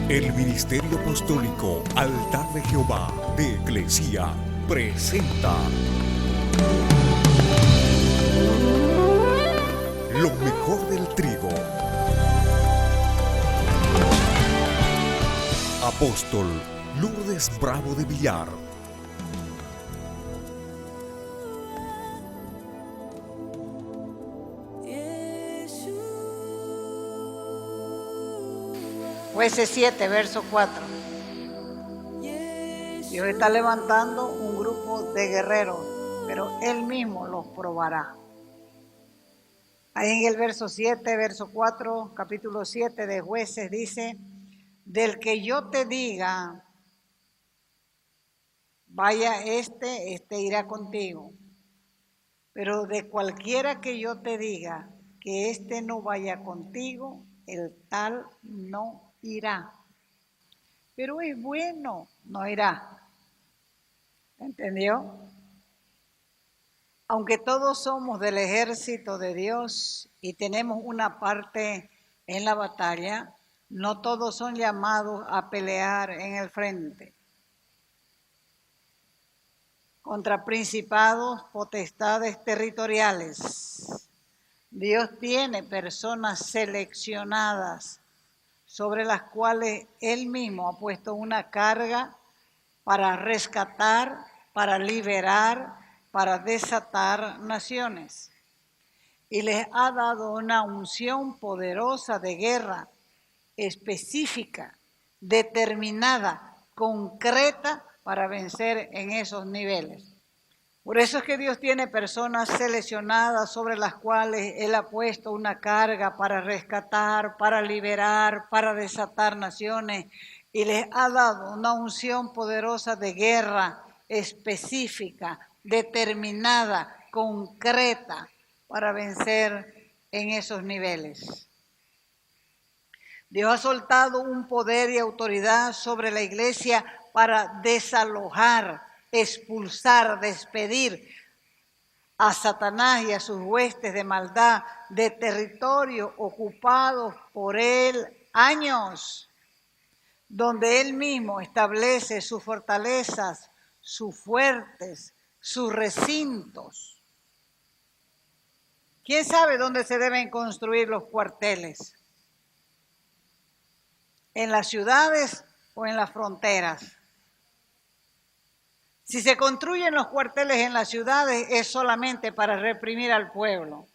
El Ministerio Apostólico Altar de Jehová de Eclesia presenta lo mejor del trigo. Apóstol Lourdes Bravo de Villar. Jueces 7, verso 4. Dios está levantando un grupo de guerreros, pero Él mismo los probará. Ahí en el verso 7, verso 4, capítulo 7 de Jueces dice: del que yo te diga, vaya este irá contigo. Pero de cualquiera que yo te diga que este no vaya contigo, el tal no irá. Pero es bueno, no irá. ¿Entendió? Aunque todos somos del ejército de Dios y tenemos una parte en la batalla, no todos son llamados a pelear en el frente. Contra principados, potestades territoriales. Dios tiene personas seleccionadas sobre las cuales Él mismo ha puesto una carga para rescatar, para liberar, para desatar naciones. Y les ha dado una unción poderosa de guerra, específica, determinada, concreta, para vencer en esos niveles. Por eso es que Dios tiene personas seleccionadas sobre las cuales Él ha puesto una carga para rescatar, para liberar, para desatar naciones, y les ha dado una unción poderosa de guerra específica, determinada, concreta, para vencer en esos niveles. Dios ha soltado un poder y autoridad sobre la iglesia para desalojar, expulsar, despedir a Satanás y a sus huestes de maldad de territorios ocupados por él años, donde él mismo establece sus fortalezas, sus fuertes, sus recintos. ¿Quién sabe dónde se deben construir los cuarteles? ¿En las ciudades o en las fronteras? Si se construyen los cuarteles en las ciudades es solamente para reprimir al pueblo.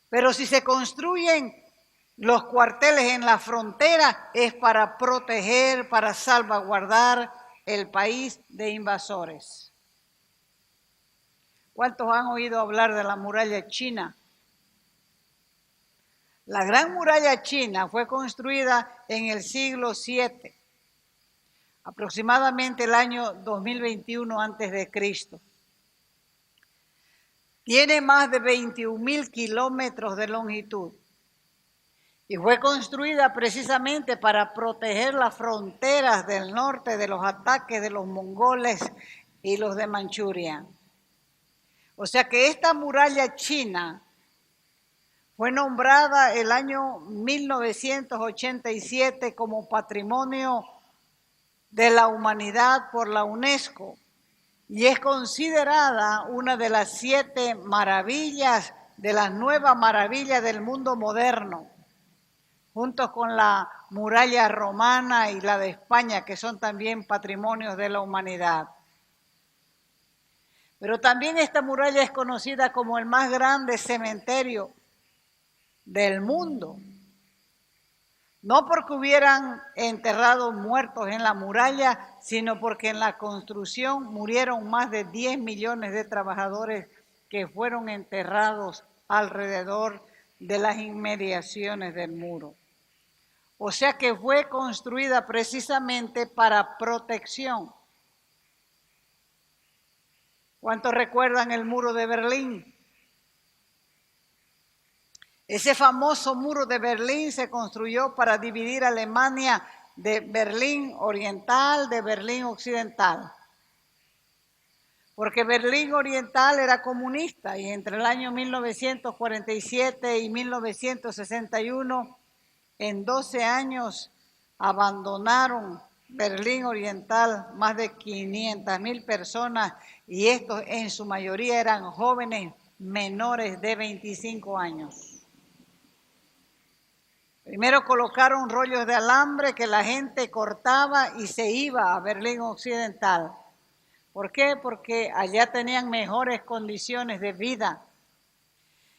Pero si se construyen los cuarteles en la frontera es para proteger, para salvaguardar el país de invasores. ¿Cuántos han oído hablar de la muralla china? La gran muralla china fue construida en el siglo VII, aproximadamente el año 2021 a.C. Tiene más de 21,000 kilómetros de longitud y fue construida precisamente para proteger las fronteras del norte de los ataques de los mongoles y los de Manchuria. O sea que esta muralla china fue nombrada el año 1987 como Patrimonio de la Humanidad por la UNESCO y es considerada una de las 7 maravillas, de las nuevas maravillas del mundo moderno, junto con la muralla romana y la de España, que son también patrimonios de la humanidad. Pero también esta muralla es conocida como el más grande cementerio del mundo. No porque hubieran enterrado muertos en la muralla, sino porque en la construcción murieron más de 10 millones de trabajadores que fueron enterrados alrededor de las inmediaciones del muro. O sea que fue construida precisamente para protección. ¿Cuántos recuerdan el muro de Berlín? Ese famoso muro de Berlín se construyó para dividir Alemania de Berlín Oriental de Berlín Occidental. Porque Berlín Oriental era comunista y entre el año 1947 y 1961, en 12 años, abandonaron Berlín Oriental más de 500.000 personas, y estos en su mayoría eran jóvenes menores de 25 años. Primero colocaron rollos de alambre que la gente cortaba y se iba a Berlín Occidental. ¿Por qué? Porque allá tenían mejores condiciones de vida.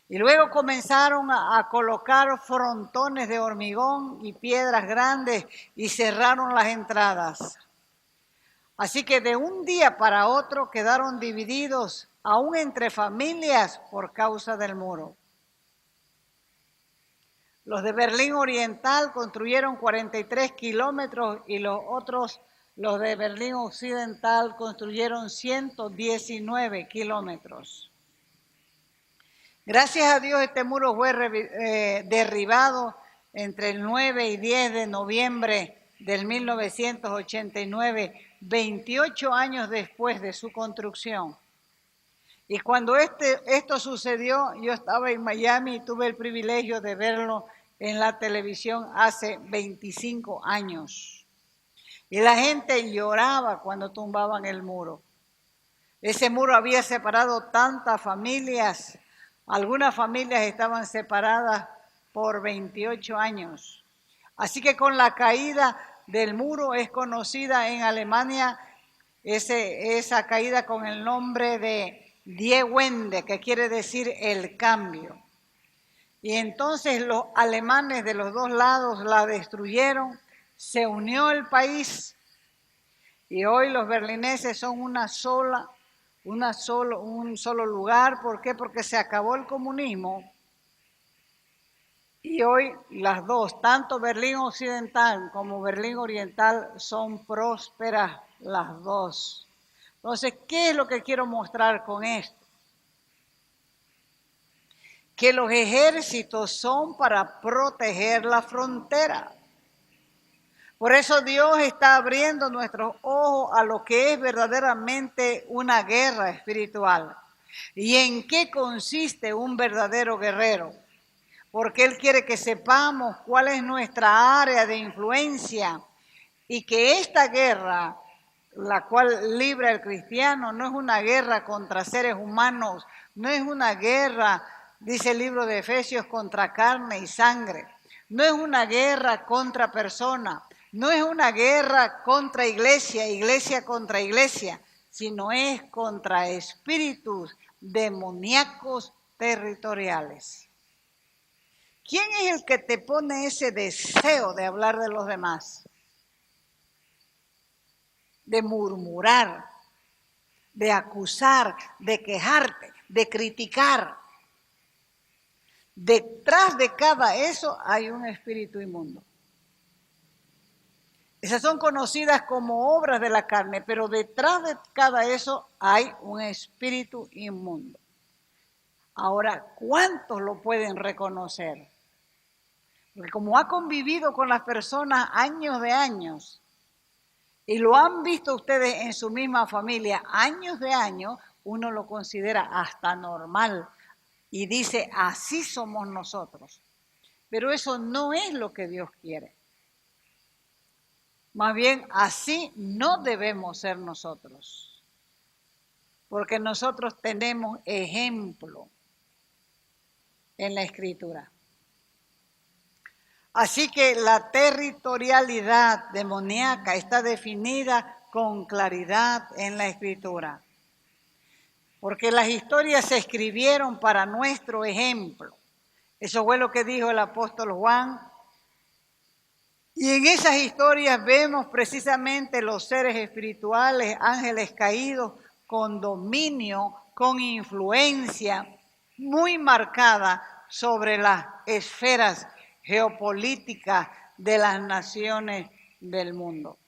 Y luego comenzaron a colocar frontones de hormigón y piedras grandes y cerraron las entradas. Así que de un día para otro quedaron divididos aún entre familias por causa del muro. Los de Berlín Oriental construyeron 43 kilómetros y los de Berlín Occidental construyeron 119 kilómetros. Gracias a Dios este muro fue derribado entre el 9 y 10 de noviembre del 1989, 28 años después de su construcción. Y cuando esto sucedió, yo estaba en Miami y tuve el privilegio de verlo en la televisión hace 25 años. Y la gente lloraba cuando tumbaban el muro. Ese muro había separado tantas familias. Algunas familias estaban separadas por 28 años. Así que con la caída del muro es conocida en Alemania esa caída con el nombre de Die Wende, que quiere decir el cambio. Y entonces los alemanes de los dos lados la destruyeron, se unió el país y hoy los berlineses son un solo lugar. ¿Por qué? Porque se acabó el comunismo y hoy las dos, tanto Berlín Occidental como Berlín Oriental, son prósperas las dos. Entonces, ¿qué es lo que quiero mostrar con esto? Que los ejércitos son para proteger la frontera. Por eso Dios está abriendo nuestros ojos a lo que es verdaderamente una guerra espiritual. ¿Y en qué consiste un verdadero guerrero? Porque Él quiere que sepamos cuál es nuestra área de influencia y que esta guerra, la cual libra el cristiano, no es una guerra contra seres humanos, no es una guerra, dice el libro de Efesios, contra carne y sangre, no es una guerra contra personas, no es una guerra contra iglesia contra iglesia, sino es contra espíritus demoníacos territoriales. ¿Quién es el que te pone ese deseo de hablar de los demás? De murmurar, de acusar, de quejarte, de criticar. Detrás de cada eso hay un espíritu inmundo. Esas son conocidas como obras de la carne, pero detrás de cada eso hay un espíritu inmundo. Ahora, ¿cuántos lo pueden reconocer? Porque como ha convivido con las personas años de años, y lo han visto ustedes en su misma familia años de años, uno lo considera hasta normal y dice, así somos nosotros. Pero eso no es lo que Dios quiere. Más bien, así no debemos ser nosotros, porque nosotros tenemos ejemplo en la Escritura. Así que la territorialidad demoníaca está definida con claridad en la Escritura, porque las historias se escribieron para nuestro ejemplo. Eso fue lo que dijo el apóstol Juan. Y en esas historias vemos precisamente los seres espirituales, ángeles caídos, con dominio, con influencia muy marcada sobre las esferas geopolíticas de las naciones del mundo.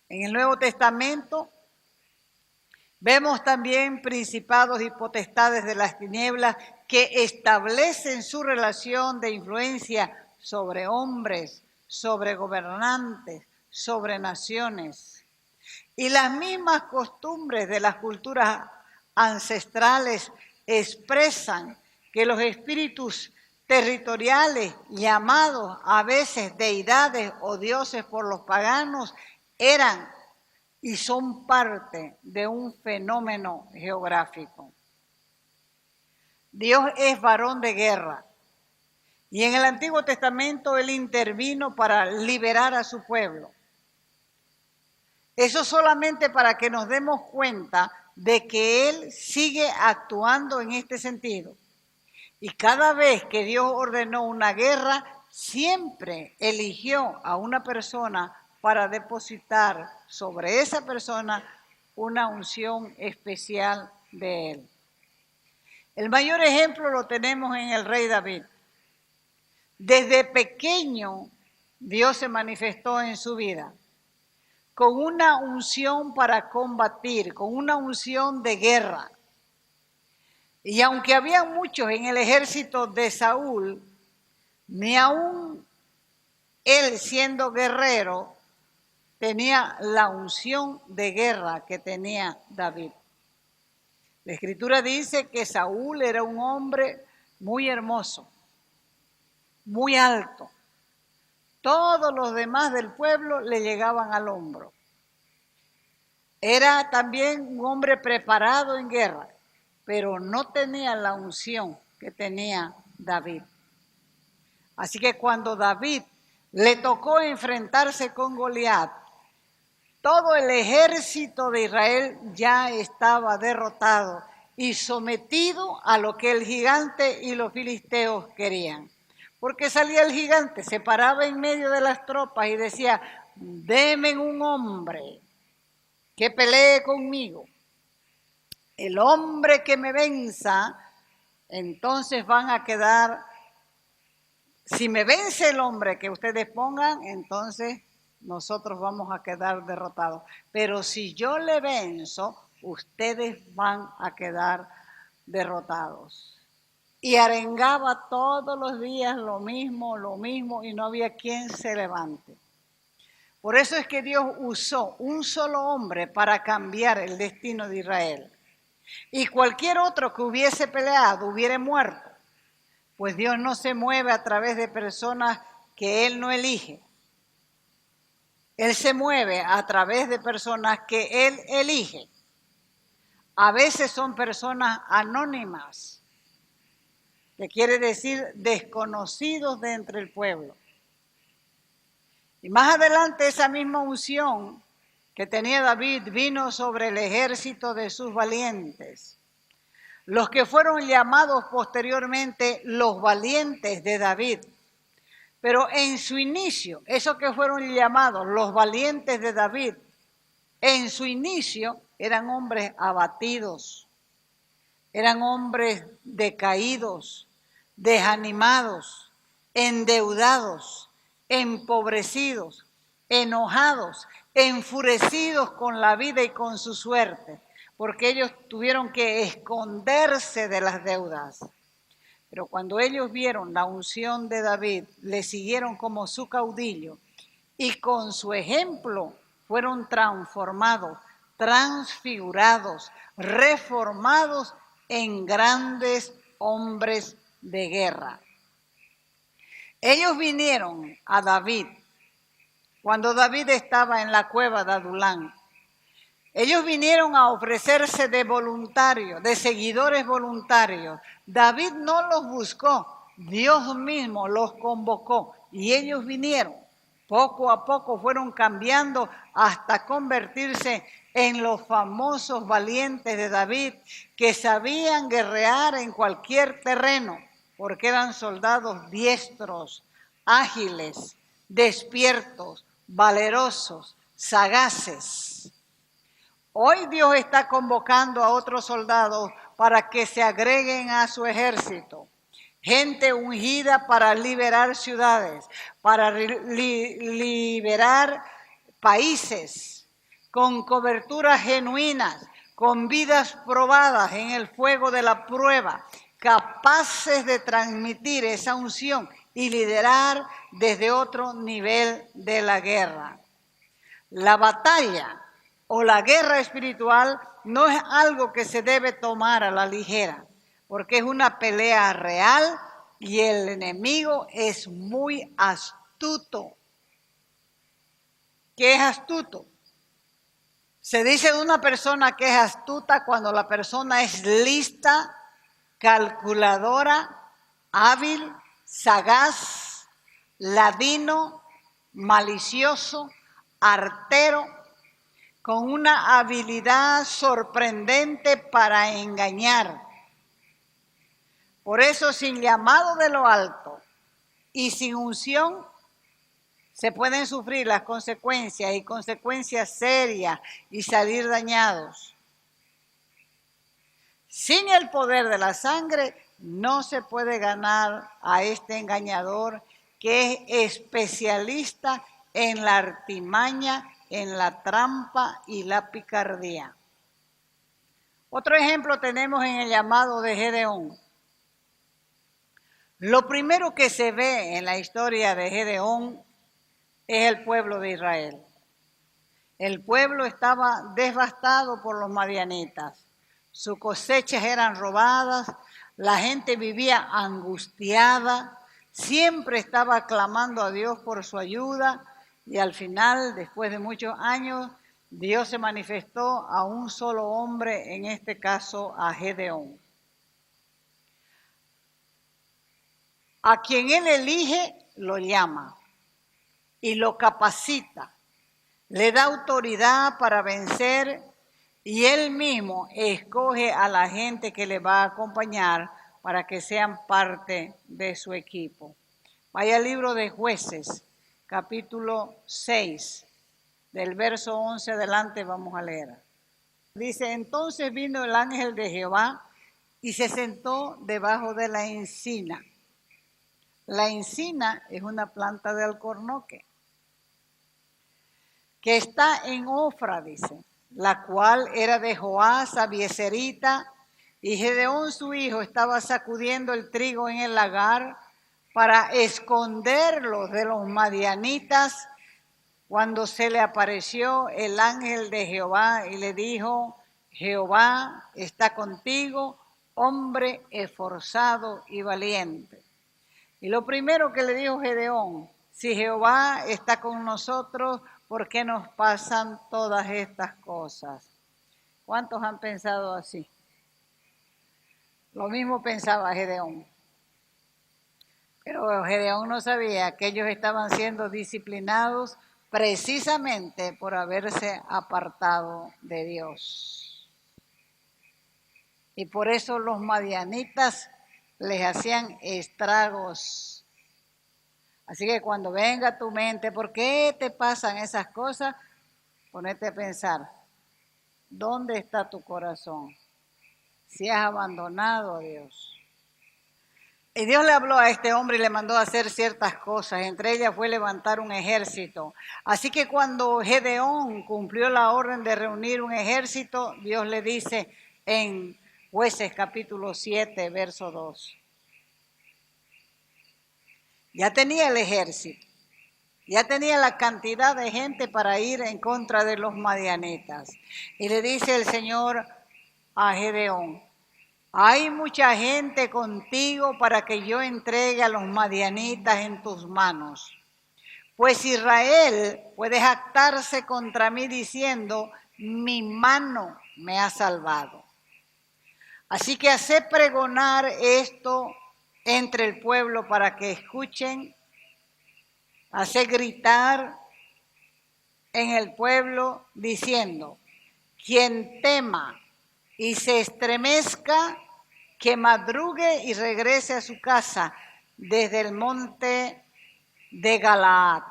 En el Nuevo Testamento vemos también principados y potestades de las tinieblas que establecen su relación de influencia sobre hombres, sobre gobernantes, sobre naciones. Y las mismas costumbres de las culturas ancestrales expresan que los espíritus territoriales, llamados a veces deidades o dioses por los paganos, eran y son parte de un fenómeno geográfico. Dios es varón de guerra y en el Antiguo Testamento Él intervino para liberar a su pueblo. Eso solamente para que nos demos cuenta de que Él sigue actuando en este sentido. Y cada vez que Dios ordenó una guerra, siempre eligió a una persona para depositar sobre esa persona una unción especial de Él. El mayor ejemplo lo tenemos en el rey David. Desde pequeño Dios se manifestó en su vida con una unción para combatir, con una unción de guerra. Y aunque había muchos en el ejército de Saúl, ni aún él siendo guerrero tenía la unción de guerra que tenía David. La Escritura dice que Saúl era un hombre muy hermoso, muy alto. Todos los demás del pueblo le llegaban al hombro. Era también un hombre preparado en guerra, pero no tenía la unción que tenía David. Así que cuando David le tocó enfrentarse con Goliat, todo el ejército de Israel ya estaba derrotado y sometido a lo que el gigante y los filisteos querían. Porque salía el gigante, se paraba en medio de las tropas y decía: denme un hombre que pelee conmigo. El hombre que me venza, entonces van a quedar. Si me vence el hombre que ustedes pongan, entonces nosotros vamos a quedar derrotados. Pero si yo le venzo, ustedes van a quedar derrotados. Y arengaba todos los días lo mismo, y no había quien se levante. Por eso es que Dios usó un solo hombre para cambiar el destino de Israel. Y cualquier otro que hubiese peleado hubiera muerto. Pues Dios no se mueve a través de personas que Él no elige. Él se mueve a través de personas que Él elige. A veces son personas anónimas, que quiere decir desconocidos de entre el pueblo. Y más adelante esa misma unción que tenía David vino sobre el ejército de sus valientes. Los que fueron llamados posteriormente los valientes de David. Pero en su inicio, esos que fueron llamados los valientes de David, en su inicio eran hombres abatidos, eran hombres decaídos, desanimados, endeudados, empobrecidos, enojados, enfurecidos con la vida y con su suerte, porque ellos tuvieron que esconderse de las deudas. Pero cuando ellos vieron la unción de David, le siguieron como su caudillo y con su ejemplo fueron transformados, transfigurados, reformados en grandes hombres de guerra. Ellos vinieron a David cuando David estaba en la cueva de Adulán. Ellos vinieron a ofrecerse de voluntarios, de seguidores voluntarios. David no los buscó, Dios mismo los convocó y ellos vinieron. Poco a poco fueron cambiando hasta convertirse en los famosos valientes de David que sabían guerrear en cualquier terreno porque eran soldados diestros, ágiles, despiertos, valerosos, sagaces. Hoy Dios está convocando a otros soldados para que se agreguen a su ejército. Gente ungida para liberar ciudades, para liberar países, con coberturas genuinas, con vidas probadas en el fuego de la prueba, capaces de transmitir esa unción y liderar desde otro nivel de la guerra. La batalla o la guerra espiritual no es algo que se debe tomar a la ligera, porque es una pelea real y el enemigo es muy astuto. ¿Qué es astuto? Se dice de una persona que es astuta cuando la persona es lista, calculadora, hábil, sagaz, ladino, malicioso, artero, con una habilidad sorprendente para engañar. Por eso, sin llamado de lo alto y sin unción, se pueden sufrir las consecuencias y consecuencias serias y salir dañados. Sin el poder de la sangre no se puede ganar a este engañador que es especialista en la artimaña, en la trampa y la picardía. Otro ejemplo tenemos en el llamado de Gedeón. Lo primero que se ve en la historia de Gedeón es el pueblo de Israel. El pueblo estaba devastado por los madianitas. Sus cosechas eran robadas, la gente vivía angustiada, siempre estaba clamando a Dios por su ayuda y al final, después de muchos años, Dios se manifestó a un solo hombre, en este caso a Gedeón, a quien él elige, lo llama y lo capacita, le da autoridad para vencer y él mismo escoge a la gente que le va a acompañar para que sean parte de su equipo. Vaya al libro de Jueces, capítulo 6, del verso 11 adelante vamos a leer. Dice, entonces vino el ángel de Jehová y se sentó debajo de la encina. La encina es una planta de alcornoque que está en Ofra, dice, la cual era de Joás Abieserita, y Gedeón su hijo estaba sacudiendo el trigo en el lagar para esconderlos de los madianitas, cuando se le apareció el ángel de Jehová y le dijo, Jehová está contigo, hombre esforzado y valiente. Y lo primero que le dijo Gedeón, si Jehová está con nosotros, ¿por qué nos pasan todas estas cosas? ¿Cuántos han pensado así? Lo mismo pensaba Gedeón. Pero Gedeón no sabía que ellos estaban siendo disciplinados precisamente por haberse apartado de Dios. Y por eso los madianitas les hacían estragos. Así que cuando venga a tu mente, ¿por qué te pasan esas cosas? Ponete a pensar, ¿dónde está tu corazón? Si has abandonado a Dios. Y Dios le habló a este hombre y le mandó a hacer ciertas cosas, entre ellas fue levantar un ejército. Así que cuando Gedeón cumplió la orden de reunir un ejército, Dios le dice en Jueces capítulo 7, verso 2. Ya tenía el ejército, ya tenía la cantidad de gente para ir en contra de los madianitas. Y le dice el Señor a Gedeón, hay mucha gente contigo para que yo entregue a los madianitas en tus manos. Pues Israel puede jactarse contra mí diciendo, mi mano me ha salvado. Así que hace pregonar esto entre el pueblo para que escuchen, hace gritar en el pueblo diciendo, quien tema y se estremezca, que madrugue y regrese a su casa desde el monte de Galaad.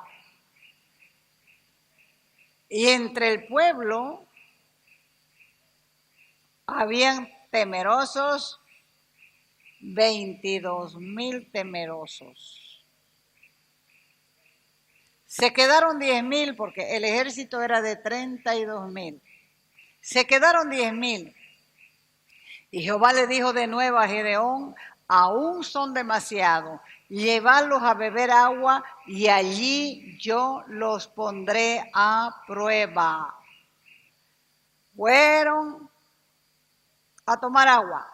Y entre el pueblo habían temerosos, 22,000 temerosos. Se quedaron 10,000 porque el ejército era de 32,000. Se quedaron 10,000. Y Jehová le dijo de nuevo a Gedeón, aún son demasiados, llevarlos a beber agua y allí yo los pondré a prueba. Fueron a tomar agua.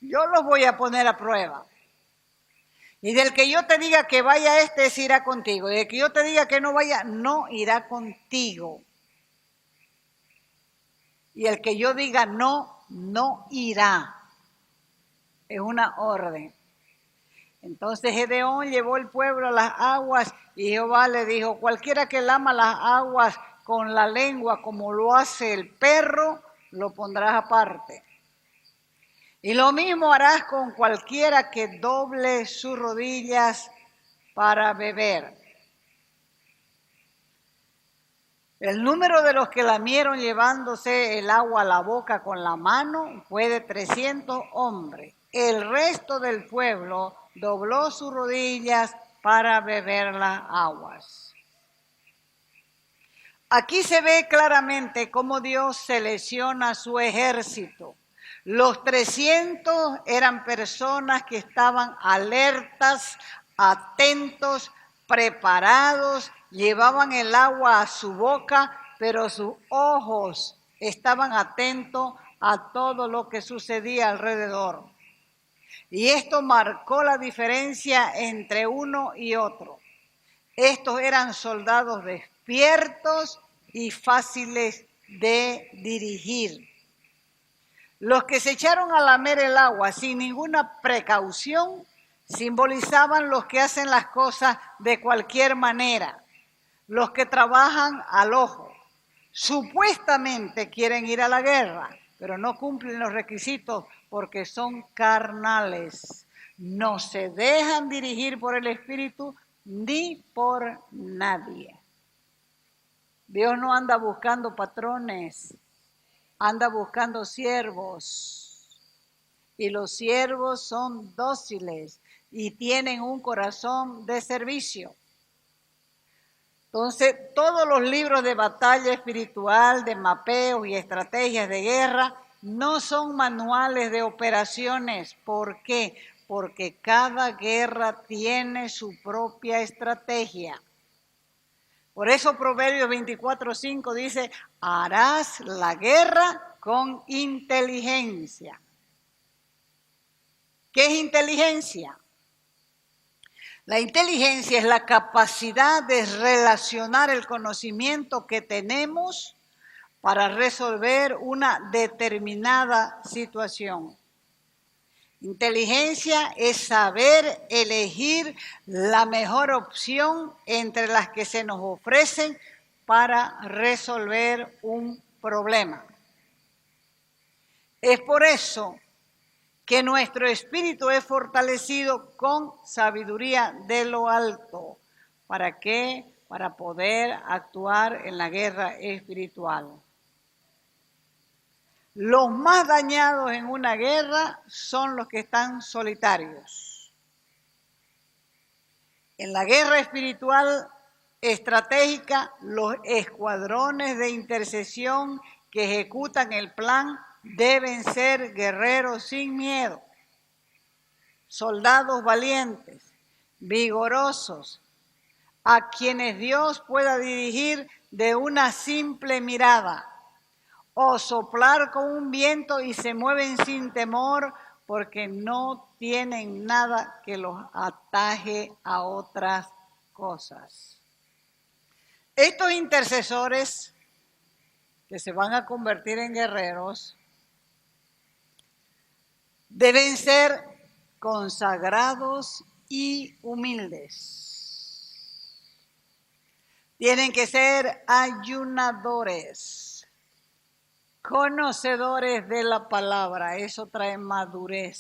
Yo los voy a poner a prueba. Y del que yo te diga que vaya se irá contigo. Y del que yo te diga que no vaya, no irá contigo. Y el que yo diga no, no irá. Es una orden. Entonces Gedeón llevó el pueblo a las aguas y Jehová le dijo, cualquiera que lama las aguas con la lengua como lo hace el perro, lo pondrás aparte. Y lo mismo harás con cualquiera que doble sus rodillas para beber. El número de los que lamieron llevándose el agua a la boca con la mano fue de 300 hombres. El resto del pueblo dobló sus rodillas para beber las aguas. Aquí se ve claramente cómo Dios selecciona su ejército. Los 300 eran personas que estaban alertas, atentos, preparados, llevaban el agua a su boca, pero sus ojos estaban atentos a todo lo que sucedía alrededor. Y esto marcó la diferencia entre uno y otro. Estos eran soldados despiertos y fáciles de dirigir. Los que se echaron a lamer el agua sin ninguna precaución simbolizaban los que hacen las cosas de cualquier manera, los que trabajan al ojo. Supuestamente quieren ir a la guerra, pero no cumplen los requisitos porque son carnales. No se dejan dirigir por el Espíritu ni por nadie. Dios no anda buscando patrones, anda buscando siervos. Y los siervos son dóciles y tienen un corazón de servicio. Entonces, todos los libros de batalla espiritual, de mapeos y estrategias de guerra no son manuales de operaciones. ¿Por qué? Porque cada guerra tiene su propia estrategia. Por eso Proverbios 24:5 dice, harás la guerra con inteligencia. ¿Qué es inteligencia? La inteligencia es la capacidad de relacionar el conocimiento que tenemos para resolver una determinada situación. Inteligencia es saber elegir la mejor opción entre las que se nos ofrecen para resolver un problema. Es por eso que nuestro espíritu es fortalecido con sabiduría de lo alto. ¿Para qué? Para poder actuar en la guerra espiritual. Los más dañados en una guerra son los que están solitarios. En la guerra espiritual estratégica, los escuadrones de intercesión que ejecutan el plan deben ser guerreros sin miedo, soldados valientes, vigorosos, a quienes Dios pueda dirigir de una simple mirada o soplar con un viento y se mueven sin temor porque no tienen nada que los ataje a otras cosas. Estos intercesores que se van a convertir en guerreros deben ser consagrados y humildes. Tienen que ser ayunadores, conocedores de la palabra. Eso trae madurez.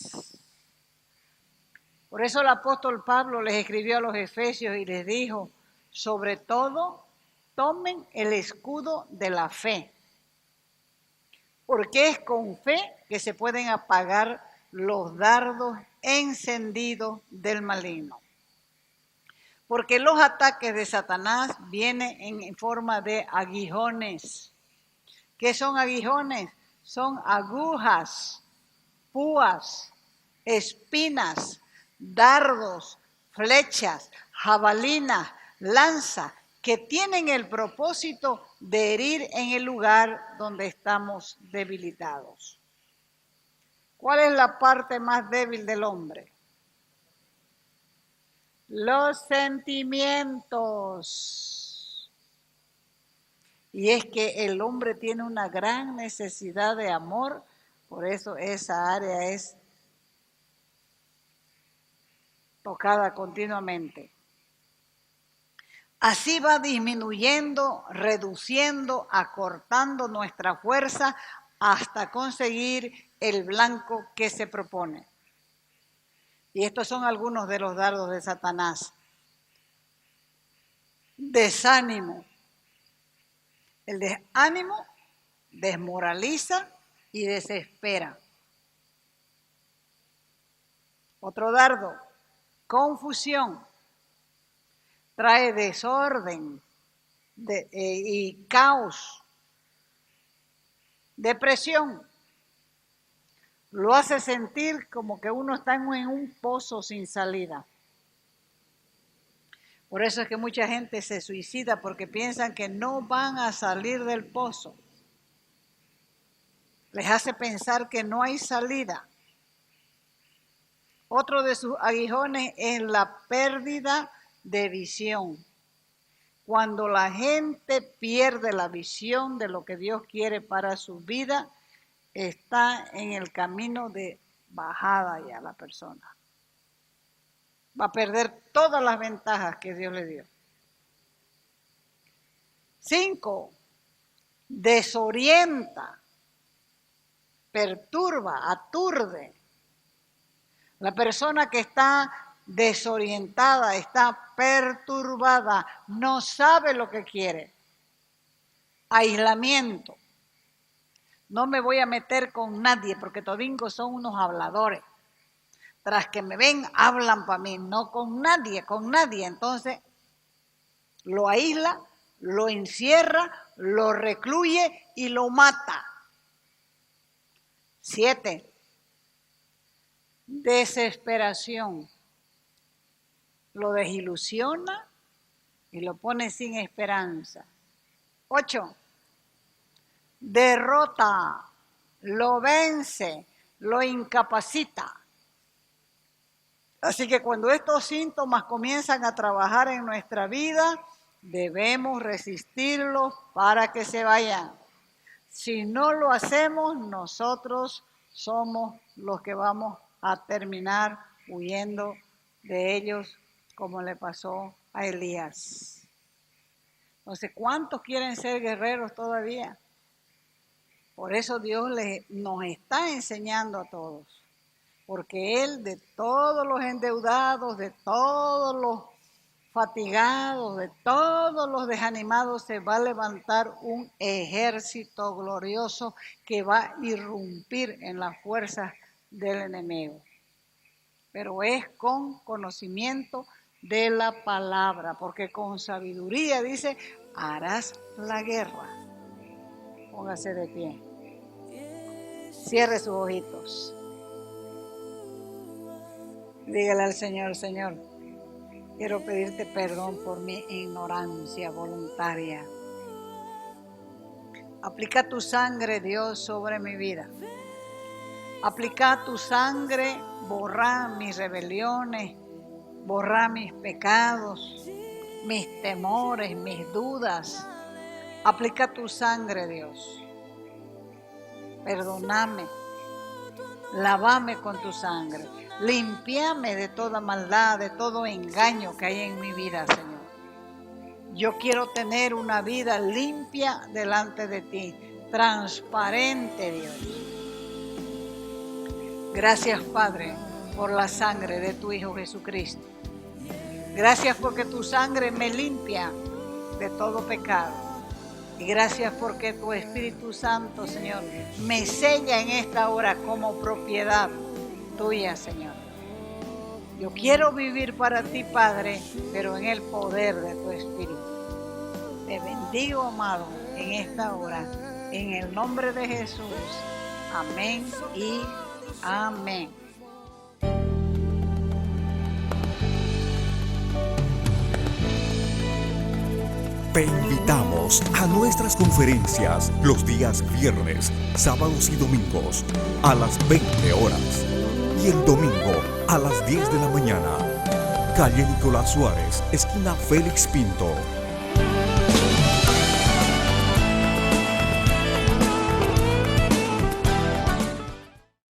Por eso el apóstol Pablo les escribió a los efesios y les dijo, sobre todo, tomen el escudo de la fe. Porque es con fe que se pueden apagar los dardos encendidos del maligno. Porque los ataques de Satanás vienen en forma de aguijones. ¿Qué son aguijones? Son agujas, púas, espinas, dardos, flechas, jabalinas, lanzas, que tienen el propósito de herir en el lugar donde estamos debilitados. ¿Cuál es la parte más débil del hombre? los sentimientos. Y es que el hombre tiene una gran necesidad de amor, por eso esa área es tocada continuamente. Así va disminuyendo, reduciendo, acortando nuestra fuerza hasta conseguir el blanco que se propone. Y estos son algunos de los dardos de Satanás. Desánimo. El desánimo desmoraliza y desespera. Otro dardo, confusión. Trae desorden y caos. Depresión. Lo hace sentir como que uno está en un pozo sin salida. Por eso es que mucha gente se suicida porque piensan que no van a salir del pozo. Les hace pensar que no hay salida. Otro de sus aguijones es la pérdida de visión. Cuando la gente pierde la visión de lo que Dios quiere para su vida, está en el camino de bajada ya la persona. Va a perder todas las ventajas que Dios le dio. 5. Desorienta, perturba, aturde. La persona que está desorientada, está perturbada, no sabe lo que quiere. Aislamiento. No me voy a meter con nadie porque todingos son unos habladores. Tras que me ven, hablan para mí, no con nadie. Entonces, lo aísla, lo encierra, lo recluye y lo mata. 7. Desesperación. Lo desilusiona y lo pone sin esperanza. 8. Derrota, lo vence, lo incapacita. Así que cuando estos síntomas comienzan a trabajar en nuestra vida, debemos resistirlos para que se vayan. Si no lo hacemos, nosotros somos los que vamos a terminar huyendo de ellos, como le pasó a Elías. Entonces, ¿cuántos quieren ser guerreros todavía? Por eso Dios nos está enseñando a todos. Porque Él de todos los endeudados, de todos los fatigados, de todos los desanimados, se va a levantar un ejército glorioso que va a irrumpir en las fuerzas del enemigo. Pero es con conocimiento de la palabra, porque con sabiduría, dice, harás la guerra. Póngase de pie. Cierre sus ojitos. Dígale al Señor, Señor, quiero pedirte perdón por mi ignorancia voluntaria. Aplica tu sangre, Dios, sobre mi vida. Aplica tu sangre, borra mis rebeliones, borra mis pecados, mis temores, mis dudas. Aplica tu sangre, Dios. Perdóname, lávame con tu sangre. Límpiame de toda maldad, de todo engaño que hay en mi vida, Señor. Yo quiero tener una vida limpia delante de ti, transparente, Dios. Gracias, Padre, por la sangre de tu Hijo Jesucristo. Gracias porque tu sangre me limpia de todo pecado. Y gracias porque tu Espíritu Santo, Señor, me sella en esta hora como propiedad tuya, Señor. Yo quiero vivir para ti, Padre, pero en el poder de tu Espíritu. Te bendigo, amado, en esta hora, en el nombre de Jesús. Amén y amén. Te invitamos a nuestras conferencias los días viernes, sábados y domingos a las 20 horas y el domingo a las 10 de la mañana. calle Nicolás Suárez, esquina Félix Pinto,